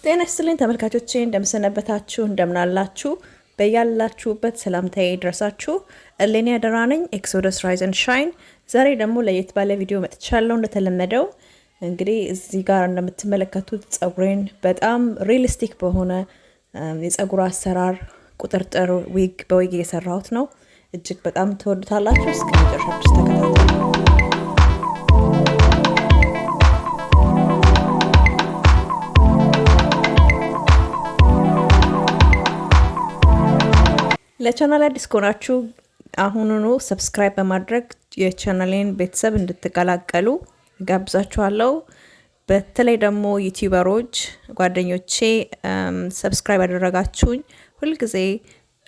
ጤና ይስጥልኝ ተመልካቾቼ እንደምሰነበታችሁ እንደምናላችሁ በያላችሁበት ሰላምታዬ ይድረሳችሁ። እሌኒ አደራ ነኝ ኤክሶደስ ራይዝ ኤንድ ሻይን። ዛሬ ደግሞ ለየት ባለ ቪዲዮ መጥቻለሁ። እንደተለመደው እንግዲህ እዚህ ጋር እንደምትመለከቱት ጸጉሬን በጣም ሪalistic በሆነ የጸጉር አሰራር ቁጥርጥር ዊግ በዊግ እየሰራሁት ነው። እጅግ በጣም ተወዱታላችሁ። እስከ መጨረሻው ድረስ ተከታተሉ። ለቻናሌ አዲስ ከሆናችሁ አሁኑኑ ሰብስክራይብ በማድረግ የቻናሌን ቤተሰብ እንድትቀላቀሉ ጋብዛችኋለሁ። በተለይ ደግሞ ዩቲዩበሮች ጓደኞቼ ሰብስክራይብ ያደረጋችሁኝ ሁሉ ጊዜ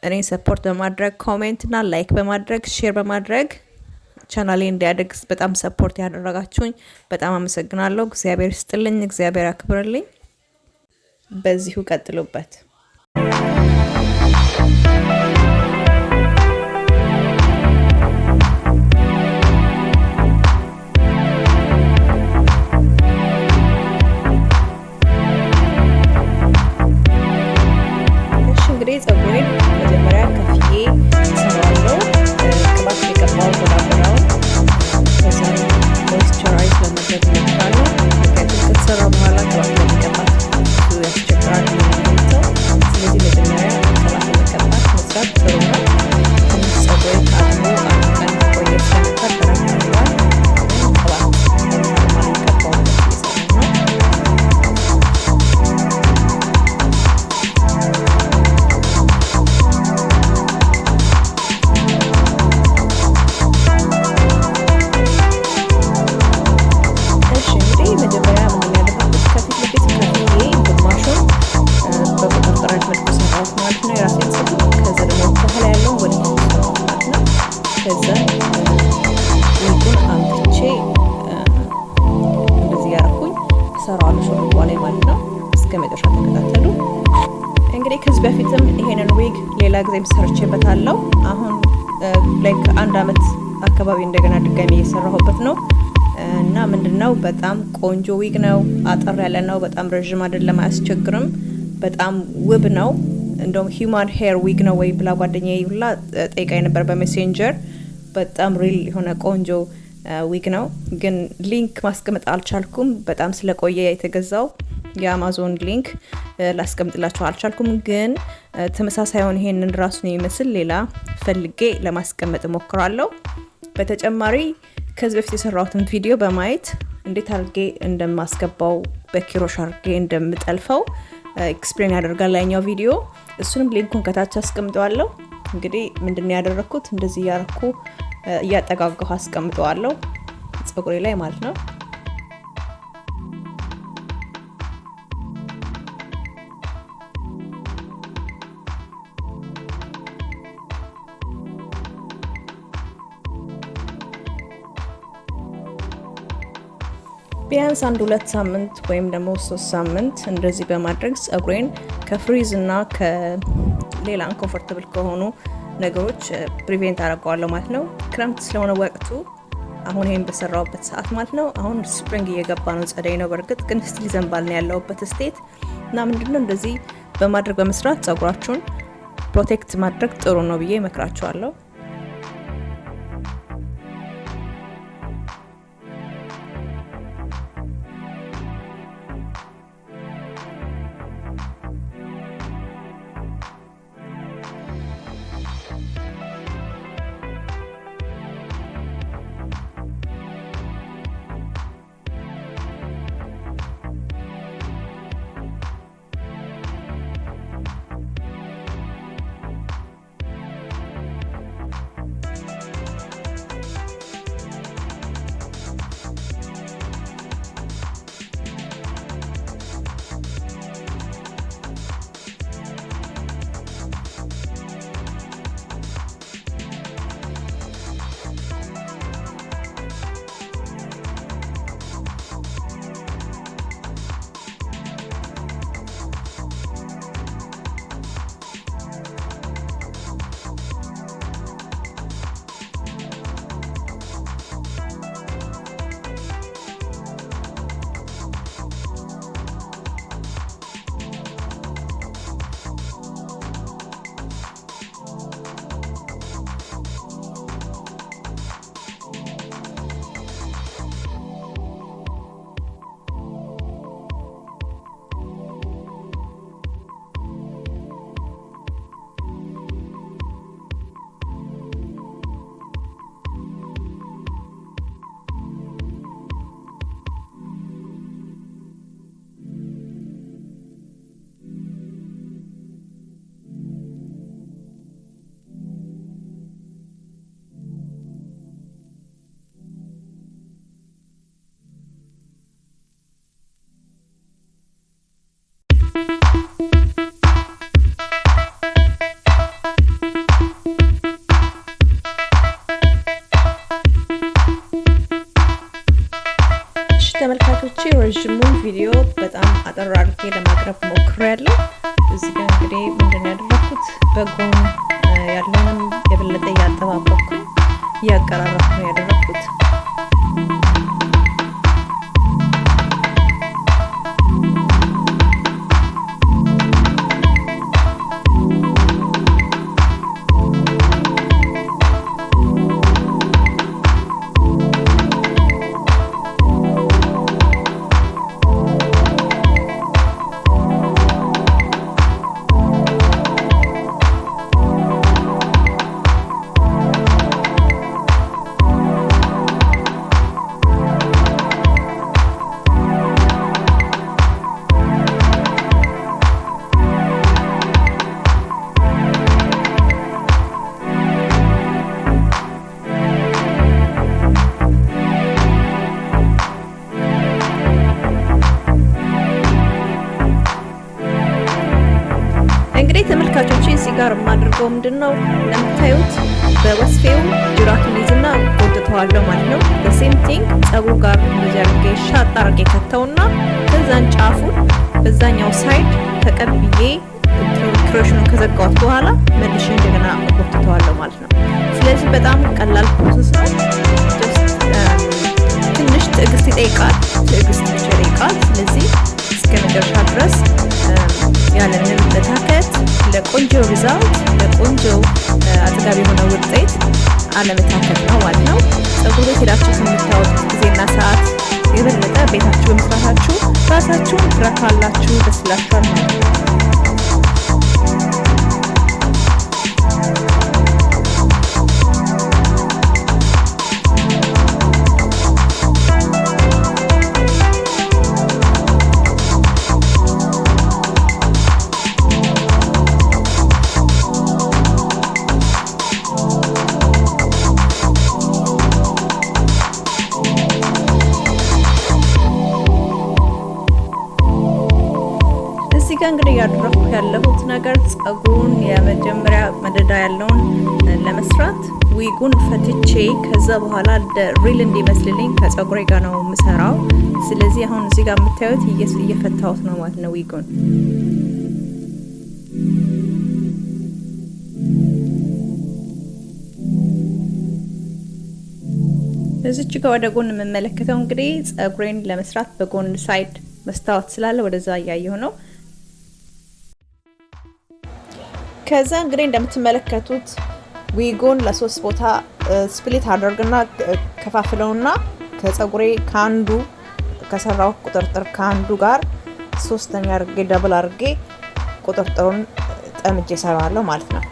እኔን ሰፖርት በማድረግ ኮሜንት እና ላይክ በማድረግ ሼር በማድረግ ቻናሌ እንዲያድግ በጣም ሰፖርት ያደረጋችሁኝ በጣም አመሰግናለሁ። እግዚአብሔር ይስጥልኝ፣ እግዚአብሔር ያክብርልኝ። በዚሁ ቀጥሉበት። ጸጉሬን መጀመሪያ ከፍዬ ሰራለሁ። ቅባት የቀባው ወዳበራው ከዛም ሞይስቸራይዝ ለማድረግ እሞክራለሁ። ምክንያቱም ከተሰራ በኋላ ቅባት ለመቀባት ብዙ ያስቸግራል ነው። ስለዚህ መጀመሪያ ቅባት ለመቀባት መስራት ጥሩ ነው። ትንሽ ጸጉሬ ታጥቦ አንድ ቀን ቆየ ስለነበር ተረክቷል። ቅባት ለመቀባው ከዚህ በፊትም ይሄንን ዊግ ሌላ ጊዜም ሰርቼበታለሁ። አሁን ላይክ አንድ አመት አካባቢ እንደገና ድጋሚ እየሰራሁበት ነው እና ምንድነው በጣም ቆንጆ ዊግ ነው። አጠር ያለ ነው፣ በጣም ረጅም አይደለም፣ አያስቸግርም፣ በጣም ውብ ነው። እንደውም ሂዩማን ሄር ዊግ ነው ወይ ብላ ጓደኛዬ ሁላ ጠይቃኝ ነበር በሜሴንጀር። በጣም ሪል የሆነ ቆንጆ ዊግ ነው፣ ግን ሊንክ ማስቀመጥ አልቻልኩም። በጣም ስለቆየ የተገዛው የአማዞን ሊንክ ላስቀምጥላችሁ አልቻልኩም። ግን ተመሳሳይውን ይሄንን ራሱን የሚመስል ሌላ ፈልጌ ለማስቀመጥ ሞክራለሁ። በተጨማሪ ከዚህ በፊት የሰራሁትን ቪዲዮ በማየት እንዴት አድርጌ እንደማስገባው በኪሮሽ አድርጌ እንደምጠልፈው ኤክስፕሌን ያደርጋል ላይኛው ቪዲዮ። እሱንም ሊንኩን ከታች አስቀምጠዋለሁ። እንግዲህ ምንድነው ያደረኩት እንደዚህ ያርኩ እያጠጋጋሁ አስቀምጠዋለሁ ጸጉሬ ላይ ማለት ነው። ቢያንስ 1-2 ሳምንት ወይም ደግሞ 3 ሳምንት እንደዚህ በማድረግ ጸጉሬን ከፍሪዝ እና ከሌላ አንኮምፎርታብል ከሆኑ ነገሮች ፕሪቬንት አደርገዋለሁ ማለት ነው። ክረምት ስለሆነ ወቅቱ አሁን ይሄን በሰራውበት ሰዓት ማለት ነው። አሁን ስፕሪንግ እየገባ ነው፣ ጸደይ ነው። በርግጥ ግን ስቲል ዘንባል ነው ያለውበት ስቴት እና ምንድነው እንደዚህ በማድረግ በመስራት ጸጉራችሁን ፕሮቴክት ማድረግ ጥሩ ነው ብዬ እመክራችኋለሁ። ተመልካቾቼ ረጅሙን ቪዲዮ በጣም አጠር አድርጌ ለማቅረብ ሞክሬያለሁ። እዚህ ጋር እንግዲህ ምንድን ያደረኩት በጎን ያለውን የበለጠ ያጠባበቅኩ ያቀራረብኩ ነው ያደረኩት። እንግዲህ ተመልካቾቼ እዚህ ጋር ማድርገው ምንድነው ለምታዩት በወስፌው ጅራቱን ይዝና ቆጥተዋለሁ ማለት ነው። በሴም ቲንግ ጸጉር ጋር እንደዚህ አድርጌ ሻጥ አድርጌ ከተውና ከዛን ጫፉን በዛኛው ሳይድ ተቀብዬ ክሮሽኑን ከዘጋሁት በኋላ መልሼ እንደገና ቆጥተዋለሁ ማለት ነው። ስለዚህ በጣም ቀላል ፕሮሰስ ነው። ትንሽ ትዕግስት ይጠይቃል። ስለዚህ እስከ መጨረሻ ድረስ ያለንን መታከት ለቆንጆ ሪዛልት ለቆንጆ አጥጋቢ የሆነ ውጤት አለመታከት ነው ማለት ነው። ጸጉር ቤት ሄዳችሁ ከምታወጡት ጊዜና ሰዓት የበለጠ ቤታችሁ በመስራታችሁ ራሳችሁን ትረካላችሁ፣ ደስ ይላችኋል ማለት ነው። እንግዲህ ያደረኩ ያለሁት ነገር ጸጉሩን የመጀመሪያ መደዳ ያለውን ለመስራት ዊጉን ፈትቼ ከዛ በኋላ ሪል እንዲመስልልኝ ከጸጉሬ ጋር ነው የምሰራው። ስለዚህ አሁን እዚህ ጋር የምታዩት እየፈታሁት ነው ማለት ነው ዊጉን። እዚች ጋር ወደ ጎን የምመለከተው እንግዲህ ጸጉሬን ለመስራት በጎን ሳይድ መስታወት ስላለ ወደዛ እያየሁ ነው። ከዛ እንግዲህ እንደምትመለከቱት ዊጉን ለሶስት ቦታ ስፕሊት አድርግና ከፋፍለውና ከጸጉሬ ካንዱ ከሰራው ቁጥርጥር ካንዱ ጋር ሶስተኛ አድርጌ ደብል አድርጌ ቁጥርጥሩን ጠምጄ ሰራዋለሁ ማለት ነው።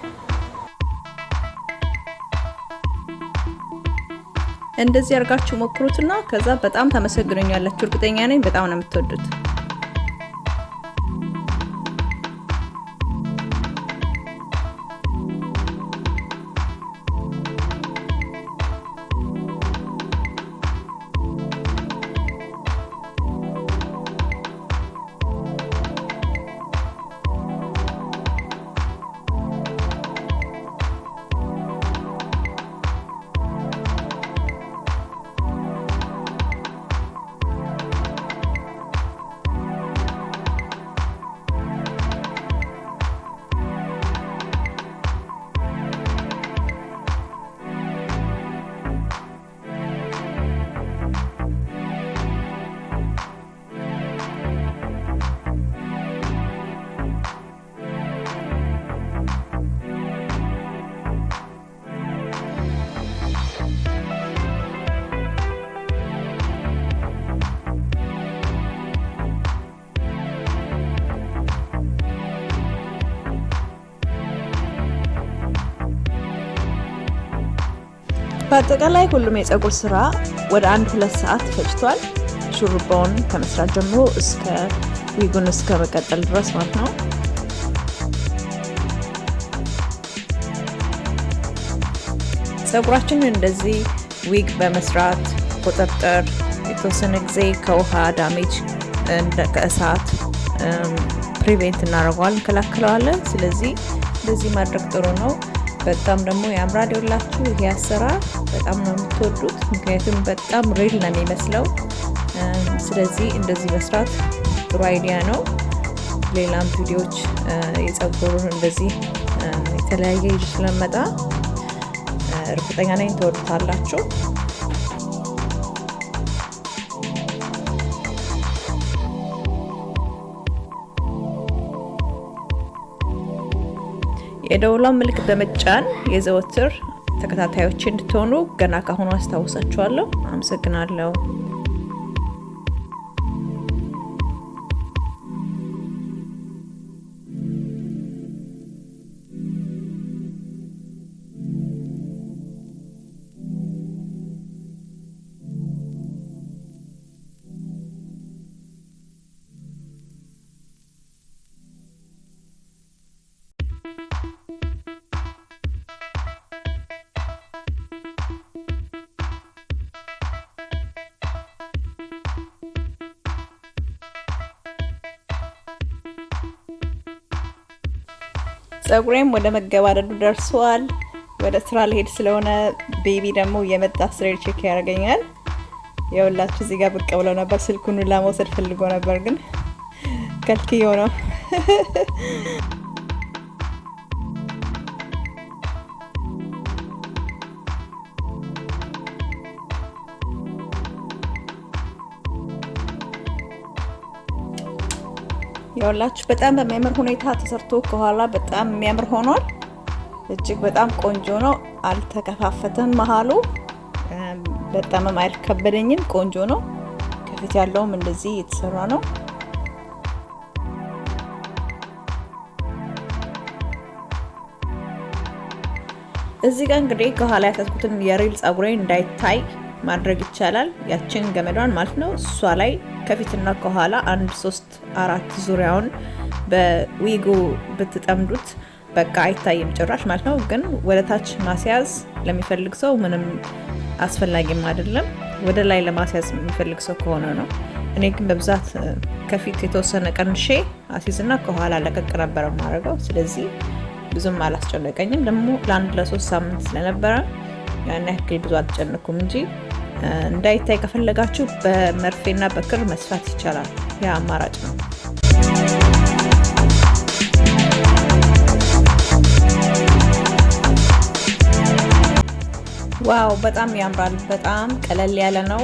እንደዚህ አድርጋችሁ ሞክሩትና ከዛ በጣም ተመሰግኑኛላችሁ። እርግጠኛ ነኝ በጣም ነው የምትወዱት። በአጠቃላይ ሁሉም የጸጉር ስራ ወደ 1-2 ሰዓት ፈጅቷል። ሹሩባውን ከመስራት ጀምሮ እስከ ዊጉን እስከ መቀጠል ድረስ ማለት ነው። ጸጉራችንን እንደዚህ ዊግ በመስራት ቁጥርጥር የተወሰነ ጊዜ ከውሃ ዳሜጅ ከእሳት ፕሪቬንት እናደርገዋለን፣ እንከላከለዋለን። ስለዚህ እንደዚህ ማድረግ ጥሩ ነው። በጣም ደግሞ ያምራል። ይኸውላችሁ ይሄ አሰራር በጣም ነው የምትወዱት፣ ምክንያቱም በጣም ሪል ነው የሚመስለው። ስለዚህ እንደዚህ መስራት ጥሩ አይዲያ ነው። ሌላም ቪዲዮዎች የፀጉሩን እንደዚህ የተለያየ ይዤ ስለመጣ እርግጠኛ ነኝ ትወዱታላችሁ። የደወሏን ምልክት በመጫን የዘወትር ተከታታዮች እንድትሆኑ ገና ካሁኑ አስታውሳችኋለሁ። አመሰግናለሁ። ፀጉሬም ወደ መገባደዱ ደርሷል። ወደ ስራ ልሄድ ስለሆነ ቤቢ ደግሞ የመጣ ስሬድ ቼክ ያደርገኛል። የወላችሁ እዚህ ጋር ብቅ ብለው ነበር። ስልኩን ለመውሰድ ፈልጎ ነበር ግን ከልክዬው ነው። የወላችሁ በጣም በሚያምር ሁኔታ ተሰርቶ ከኋላ በጣም የሚያምር ሆኗል። እጅግ በጣም ቆንጆ ነው። አልተከፋፈተም መሃሉ። በጣም አይከበደኝም። ቆንጆ ነው። ከፊት ያለውም እንደዚህ የተሰራ ነው። እዚህ ጋር እንግዲህ ከኋላ ያሰጥኩትን የሪል ፀጉሬ እንዳይታይ ማድረግ ይቻላል። ያችን ገመዷን ማለት ነው እሷ ላይ ከፊትና ከኋላ 1 3 4 ዙሪያውን በዊጉ ብትጠምዱት በቃ አይታይም ጭራሽ ማለት ነው። ግን ወደታች ማስያዝ ለሚፈልግ ሰው ምንም አስፈላጊም አይደለም። ወደ ላይ ለማስያዝ የሚፈልግ ሰው ከሆነ ነው። እኔ ግን በብዛት ከፊት የተወሰነ ቀንሼ አሲዝና ከኋላ ለቀቅ ነበር ማድረገው። ስለዚህ ብዙም አላስጨነቀኝም። ደግሞ ለ1 ለ3 ሳምንት ስለነበረ ያን ያክል ብዙ አልተጨነኩም እንጂ እንዳይታይ ከፈለጋችሁ በመርፌና በክር መስፋት ይቻላል። ያ አማራጭ ነው። ዋው በጣም ያምራል። በጣም ቀለል ያለ ነው።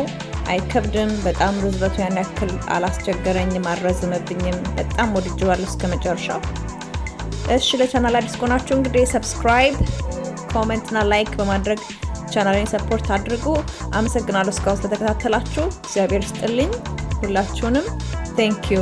አይከብድም። በጣም ርዝበቱ ያን ያክል አላስቸገረኝም፣ አልረዘመብኝም። በጣም ወድጄዋለሁ እስከመጨረሻው። እሺ ለቻናል አዲስ ከሆናችሁ እንግዲህ ሰብስክራይብ፣ ኮሜንት እና ላይክ በማድረግ ቻናሌን ሰፖርት አድርጉ። አመሰግናለሁ እስካሁን ስለተከታተላችሁ። እግዚአብሔር ይስጥልኝ ሁላችሁንም። ቴንክ ዩ